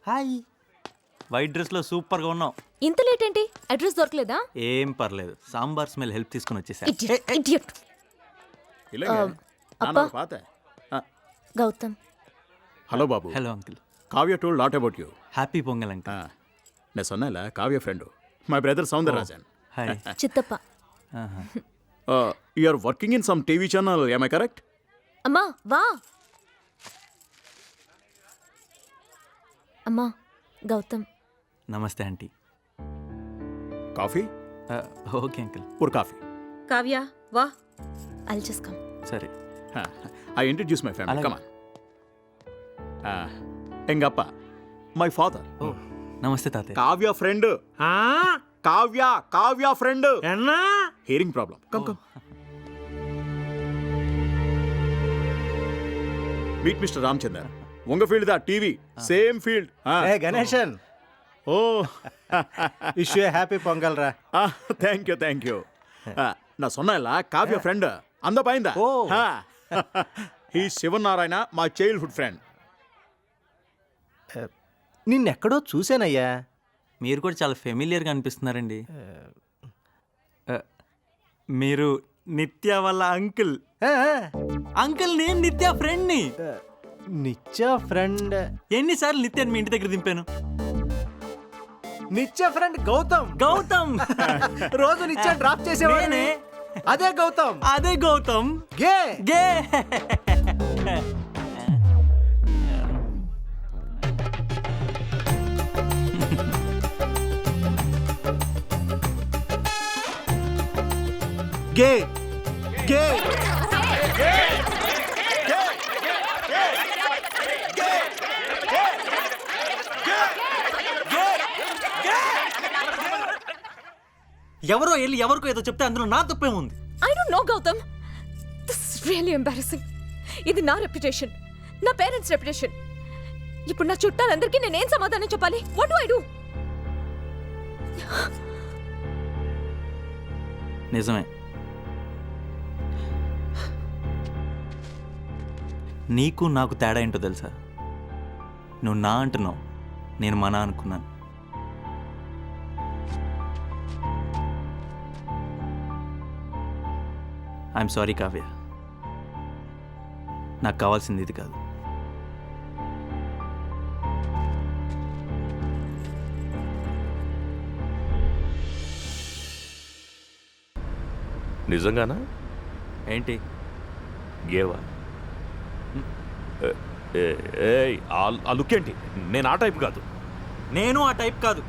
Hi. White డ్రెస్లో సూపర్గా ఉన్నావు. ఇంత లేట్ ఏంటి? అడ్రస్ దొరకలేదా? ఏం పర్లేదు, సాంబార్ స్మెల్ హెల్ప్ తీసుకుని వచ్చేసా. Idiot. ನಾನು ಪಾತ గౌతమ్. హలో బాబు. Hello uncle. Kavya told lot about you. Happy Pongal uncle. నేను సొన్నల Kavya friend my brother Soundararajan. Hi. చిత్తప్ప. You are working in some TV channel, am I correct? అమ్మా వా. అమ్మా గౌతమ్. నమస్తే ఆంటీ. కాఫీ? Okay uncle. ஒரு కాఫీ. కావ్య వా. I'll just come. సరే. I introduce my family. అలాగే. Come on. எங்க அப்பா, my father. ఓ నమస్తే తాతయ్య. కావ్య ఫ్రెండ్. కావ్య ఫ్రెండ్. అన్నా hearing problem. Come. Meet mister Ramachandar. உங்க ஃபீல்டு தான் டிவி, சேம் ஃபீல்ட். ఏ గణేశన్ ఓ విష్ యూ హ్యాపీ పొంగల్ రా. Thank you. நான் சொன்னேன்ல காவியா ஃப்ரெண்ட், அந்த பையன் தான். ஓ. హీ శివనారాయణ, మా చైల్డ్హుడ్ ఫ్రెండ్. నిన్నెక్కడో చూశానయ్యా. మీరు కూడా చాలా ఫెమిలియర్గా అనిపిస్తున్నారండి. మీరు నిత్య వాళ్ళ అంకుల్. ఆ, అంకుల్ నేను నిత్య ఫ్రెండ్ని. నిత్య ఫ్రెండ్. ఎన్నిసార్లు నిత్యాన్ని మీ ఇంటి దగ్గర దింపాను. నిత్య ఫ్రెండ్ గౌతమ్. గౌతమ్. రోజు నిత్య డ్రాప్ చేసేవాడిని. నేనే. అదే గౌతమ్. అదే గౌతమ్. గే గే. గే గే. ఎవరో వెళ్ళి ఎవరికో ఏదో చెప్తే అందులో నా తప్పే ఉంది. I don't know Gautam. This is really embarrassing. ఇది నా రెప్యుటేషన్, నా పేరెంట్స్ రెప్యుటేషన్. ఇప్పుడు నా చుట్టాలందరికీ నేనేం సమాధానం చెప్పాలి? What do I do? నిజమే. నీకు నాకు తేడా ఏంటో తెలుసా? నువ్వు నా అంటున్నావు, నేను మన అనుకున్నాను. ఐఎమ్ సారీ కావ్య, నాకు కావాల్సింది ఇది కాదు. నిజంగానా? ఏంటి? గేవా? ఆ లుక్ ఏంటి? నేను ఆ టైప్ కాదు. నేను ఆ టైప్ కాదు.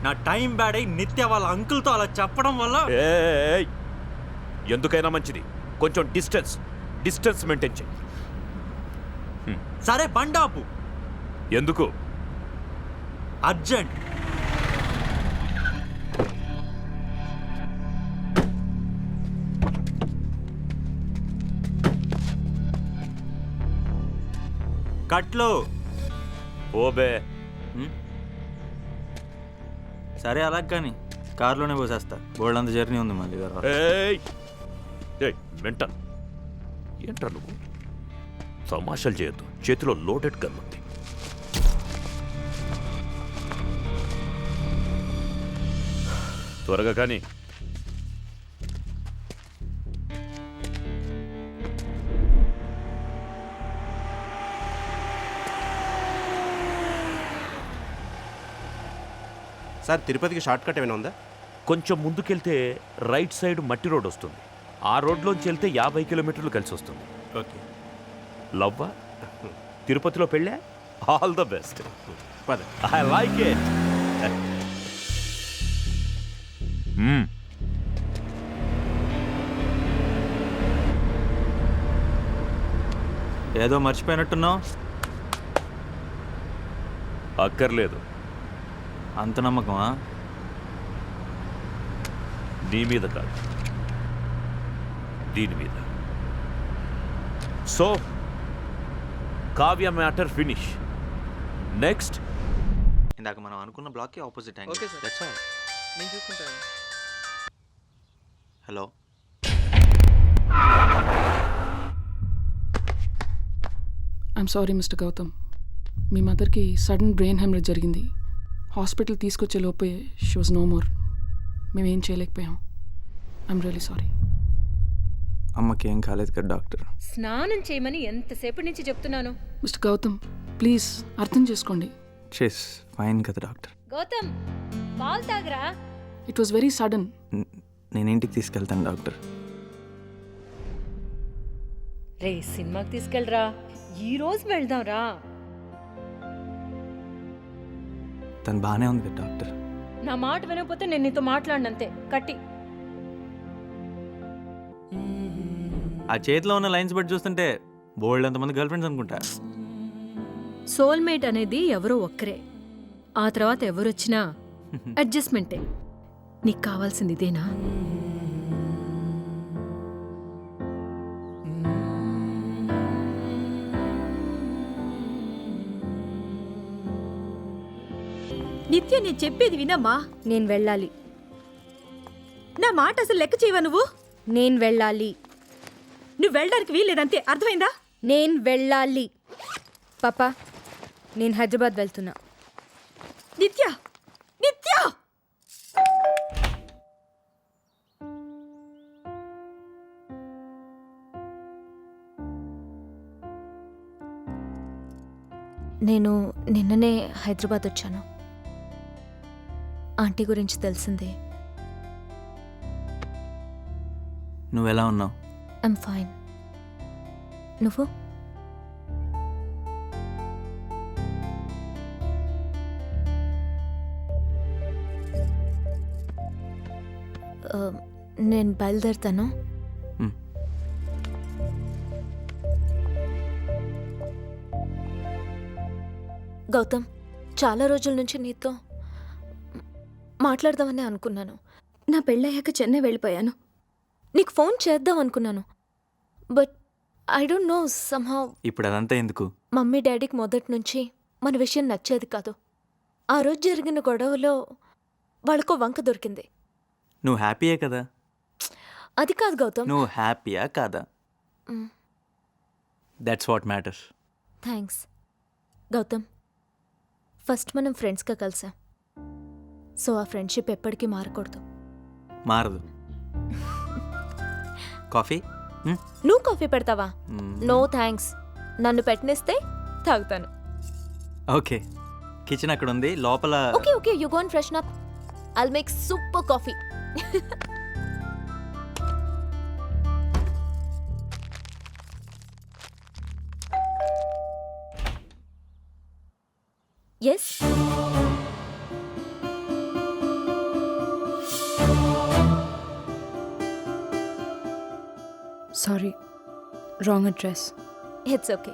నా టైం బ్యాడ్ అయి నిత్య వాళ్ళ అంకుల్తో అలా చెప్పడం వల్ల. ఏయ్, ఎందుకైనా మంచిది కొంచెం డిస్టెన్స్ మెయింటైన్ చేయి. సరే బండాపు. ఎందుకు? అర్జెంట్. కట్లో. ఓబే. సరే అలాగ కానీ కారులోనే పోసేస్తా. బోల్డంత జర్నీ ఉంది మళ్ళీ. ఏయ్ మెంటల్ ఏంట్రా నువ్వు? తమాషాలు చేయొద్దు, చేతిలో లోడెడ్ గన్ ఉంది. త్వరగా కానీ. సార్ తిరుపతికి షార్ట్ కట్ ఏమైనా ఉందా? కొంచెం ముందుకెళ్తే రైట్ సైడ్ మట్టి రోడ్ వస్తుంది. ఆ రోడ్లోంచి వెళ్తే 50 కిలోమీటర్లు కలిసి వస్తుంది. ఓకే. లవ్వా? తిరుపతిలో పెళ్ళా? All the best. పద. I like it. ఏదో మర్చిపోయినట్టున్నావు. అక్కర్లేదు. అంత నమ్మకమా? నీ మీద కాదు, దీని మీద. So Kavya matter finish. Next ఇందాక మనం అనుకున్న బ్లాక్కి ఆపోజిట్ యాంగిల్. ఓకే సార్, నేను చూసుకుంటాను. Hello. I'm sorry, Mr. Gautam. మీ మదర్కి సడన్ బ్రెయిన్ హెమరేజ్ జరిగింది. హాస్పిటల్ తీసుకొచ్చే లోపే షీ వాజ్ నో మోర్. మేమేం చేయలేకపోయాం. I'm really sorry. అమ్మకి ఏం కాలేదు కదా డాక్టర్. స్నానం చేయమని ఎంతసేపటి నుంచి చెప్తున్నాను. మిస్టర్ గౌతమ్, ప్లీజ్ అర్థం చేసుకోండి. షీస్ ఫైన్ కదా డాక్టర్. గౌతమ్, పాలు తాగరా. It was very sudden. నేను ఇంటికి తీసుకెళ్తాను డాక్టర్. రే, సినిమాకి తీసుకెళ్ళరా. ఈ రోజు వెళ్దాం రా. తను బాగానే ఉంది కదా డాక్టర్. నా మాట వినకపోతే నేను నీతో మాట్లాడినంతే. కట్టి. ఆ చేతిలో ఉన్న లైన్స్ బట్టి చూస్తుంటే బోల్డ్ ఎంతమంది గర్ల్ ఫ్రెండ్స్ అనుకుంటా. సోల్మేట్ అనేది ఎవరో ఒక్కరే. ఆ తర్వాత ఎవరొచ్చినా అడ్జస్ట్మెంటే. నీకు కావాల్సింది ఇదేనా? నిత్య నేను చెప్పేది వినమ్మా. నేను వెళ్ళాలి. నా మాట అసలు లెక్క చేయవా నువ్వు? నేను వెళ్ళాలి. నువ్వు వెళ్ళడానికి వీల్లేదంతే, అర్థమైందా? నేను వెళ్ళాలి. పాపా, నేను హైదరాబాద్ వెళ్తున్నా. నిత్య, నిత్య! నేను నిన్ననే హైదరాబాద్ వచ్చాను. ఆంటీ గురించి తెలిసిందే. నువ్వెలా ఉన్నావు? I'm fine. నువ్వు? నేను బయలుదేరుతాను. గౌతమ్, చాలా రోజుల నుంచి నీతో మాట్లాడదామని అనుకున్నాను. నా పెళ్ళయ్యాక చెన్నై వెళ్ళిపోయాను. నీకు ఫోన్ చేద్దాం అనుకున్నాను. But I don't know, somehow ఇప్పుడు అదంతా ఎందుకు? మమ్మీ డాడీకి మొదటి నుంచి మన విషయం నచ్చేది కాదు. ఆ రోజు జరిగిన గొడవలో వాళ్ళకో వంక దొరికింది. నువ్వు హ్యాపీయే కదా? అది కాదు గౌతమ్. నువ్వు హ్యాపీయా కాదా? That's what matters. Thanks Gautam. First మనం ఫ్రెండ్స్గా కలిసాం. సో ఆ ఫ్రెండ్షిప్ ఎప్పటికీ మారకూడదు. మారదు. కాఫీ? నువ్వు కాఫీ పెడతావా? No thanks. నన్ను పెట్టనిస్తే తాగుతాను. ఓకే, కిచెన్ అక్కడ ఉంది లోపల. Okay okay, you go and freshen up. I'll make super coffee. Yes. Sorry, wrong address. It's okay.